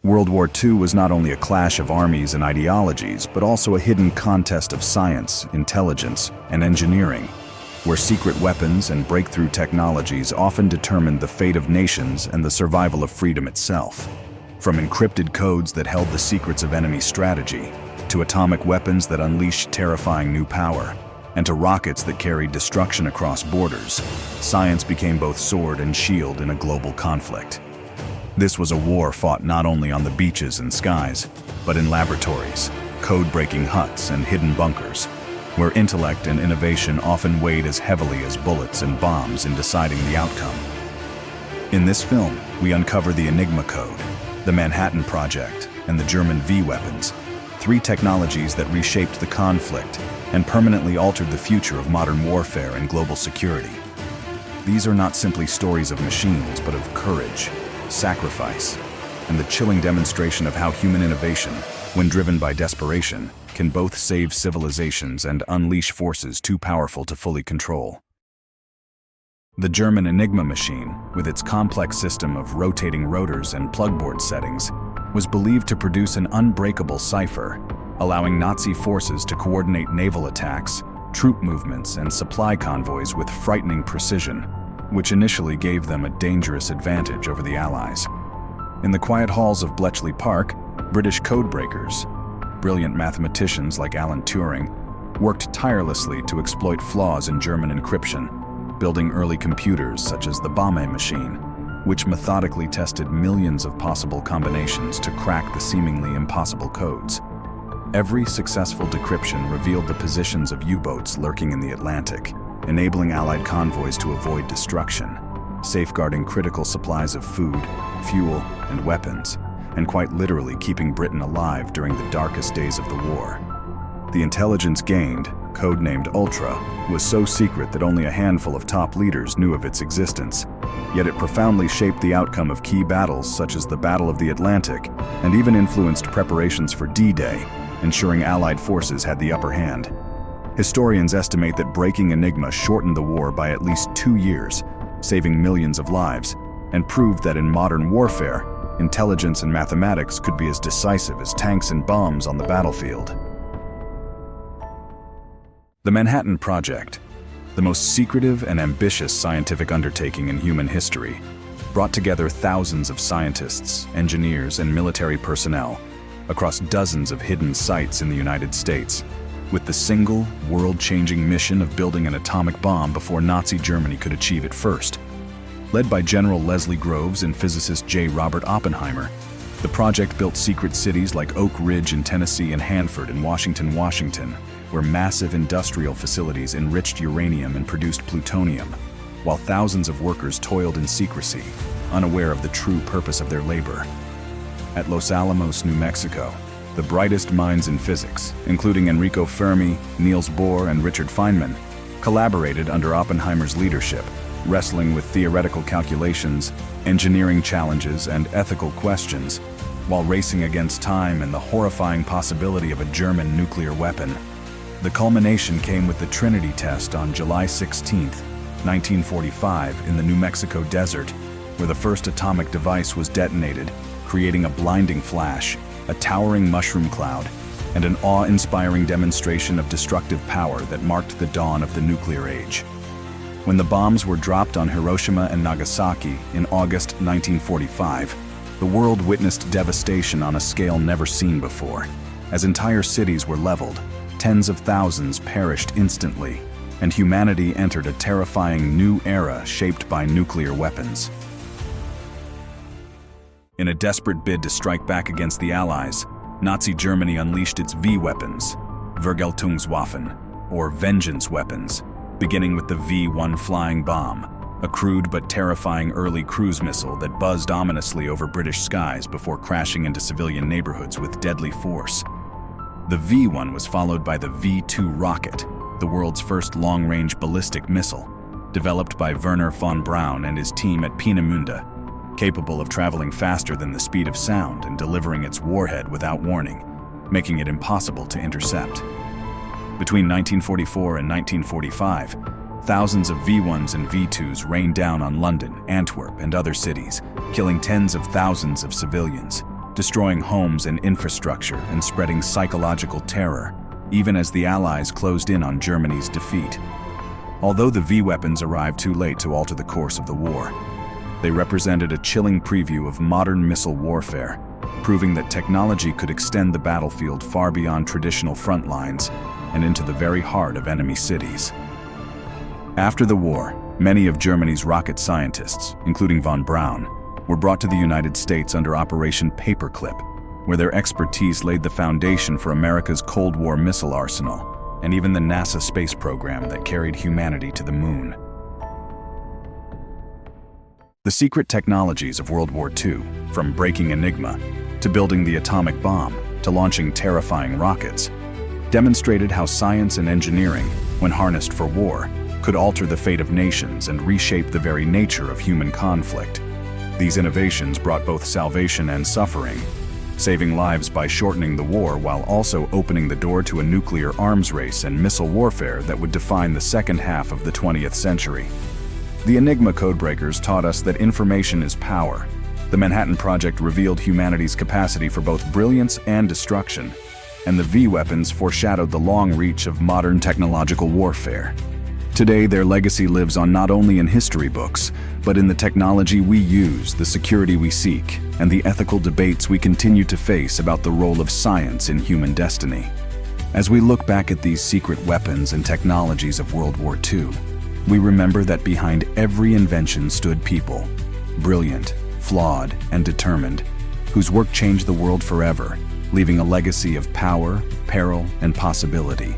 World War II was not only a clash of armies and ideologies, but also a hidden contest of science, intelligence, and engineering, where secret weapons and breakthrough technologies often determined the fate of nations and the survival of freedom itself. From encrypted codes that held the secrets of enemy strategy, to atomic weapons that unleashed terrifying new power, and to rockets that carried destruction across borders, science became both sword and shield in a global conflict. This was a war fought not only on the beaches and skies, but in laboratories, code-breaking huts, and hidden bunkers, where intellect and innovation often weighed as heavily as bullets and bombs in deciding the outcome. In this film, we uncover the Enigma Code, the Manhattan Project, and the German V-weapons, three technologies that reshaped the conflict and permanently altered the future of modern warfare and global security. These are not simply stories of machines, but of courage, sacrifice, and the chilling demonstration of how human innovation, when driven by desperation, can both save civilizations and unleash forces too powerful to fully control. The German Enigma machine, with its complex system of rotating rotors and plugboard settings, was believed to produce an unbreakable cipher, allowing Nazi forces to coordinate naval attacks, troop movements, and supply convoys with frightening precision, which initially gave them a dangerous advantage over the Allies. In the quiet halls of Bletchley Park, British codebreakers, brilliant mathematicians like Alan Turing, worked tirelessly to exploit flaws in German encryption, building early computers such as the Bombe machine, which methodically tested millions of possible combinations to crack the seemingly impossible codes. Every successful decryption revealed the positions of U-boats lurking in the Atlantic, enabling Allied convoys to avoid destruction, safeguarding critical supplies of food, fuel, and weapons, and quite literally keeping Britain alive during the darkest days of the war. The intelligence gained, codenamed Ultra, was so secret that only a handful of top leaders knew of its existence, yet it profoundly shaped the outcome of key battles such as the Battle of the Atlantic, and even influenced preparations for D-Day, ensuring Allied forces had the upper hand. Historians estimate that breaking Enigma shortened the war by at least 2 years, saving millions of lives, and proved that in modern warfare, intelligence and mathematics could be as decisive as tanks and bombs on the battlefield. The Manhattan Project, the most secretive and ambitious scientific undertaking in human history, brought together thousands of scientists, engineers, and military personnel across dozens of hidden sites in the United States, with the single, world-changing mission of building an atomic bomb before Nazi Germany could achieve it first. Led by General Leslie Groves and physicist J. Robert Oppenheimer, the project built secret cities like Oak Ridge in Tennessee and Hanford in Washington, where massive industrial facilities enriched uranium and produced plutonium, while thousands of workers toiled in secrecy, unaware of the true purpose of their labor. At Los Alamos, New Mexico, the brightest minds in physics, including Enrico Fermi, Niels Bohr, and Richard Feynman, collaborated under Oppenheimer's leadership, wrestling with theoretical calculations, engineering challenges, and ethical questions, while racing against time and the horrifying possibility of a German nuclear weapon. The culmination came with the Trinity test on July 16, 1945, in the New Mexico desert, where the first atomic device was detonated, creating a blinding flash, a towering mushroom cloud, and an awe-inspiring demonstration of destructive power that marked the dawn of the nuclear age. When the bombs were dropped on Hiroshima and Nagasaki in August 1945, the world witnessed devastation on a scale never seen before. As entire cities were leveled, tens of thousands perished instantly, and humanity entered a terrifying new era shaped by nuclear weapons. In a desperate bid to strike back against the Allies, Nazi Germany unleashed its V-weapons, Vergeltungswaffen, or vengeance weapons, beginning with the V-1 flying bomb, a crude but terrifying early cruise missile that buzzed ominously over British skies before crashing into civilian neighborhoods with deadly force. The V-1 was followed by the V-2 rocket, the world's first long-range ballistic missile, developed by Werner von Braun and his team at Peenemünde, capable of traveling faster than the speed of sound and delivering its warhead without warning, making it impossible to intercept. Between 1944 and 1945, thousands of V-1s and V-2s rained down on London, Antwerp, and other cities, killing tens of thousands of civilians, destroying homes and infrastructure and spreading psychological terror, even as the Allies closed in on Germany's defeat. Although the V weapons arrived too late to alter the course of the war, they represented a chilling preview of modern missile warfare, proving that technology could extend the battlefield far beyond traditional front lines and into the very heart of enemy cities. After the war, many of Germany's rocket scientists, including von Braun, were brought to the United States under Operation Paperclip, where their expertise laid the foundation for America's Cold War missile arsenal, and even the NASA space program that carried humanity to the moon. The secret technologies of World War II, from breaking Enigma, to building the atomic bomb, to launching terrifying rockets, demonstrated how science and engineering, when harnessed for war, could alter the fate of nations and reshape the very nature of human conflict. These innovations brought both salvation and suffering, saving lives by shortening the war while also opening the door to a nuclear arms race and missile warfare that would define the second half of the 20th century. The Enigma codebreakers taught us that information is power. The Manhattan Project revealed humanity's capacity for both brilliance and destruction, and the V weapons foreshadowed the long reach of modern technological warfare. Today, their legacy lives on not only in history books, but in the technology we use, the security we seek, and the ethical debates we continue to face about the role of science in human destiny. As we look back at these secret weapons and technologies of World War II, we remember that behind every invention stood people, brilliant, flawed, and determined, whose work changed the world forever, leaving a legacy of power, peril, and possibility.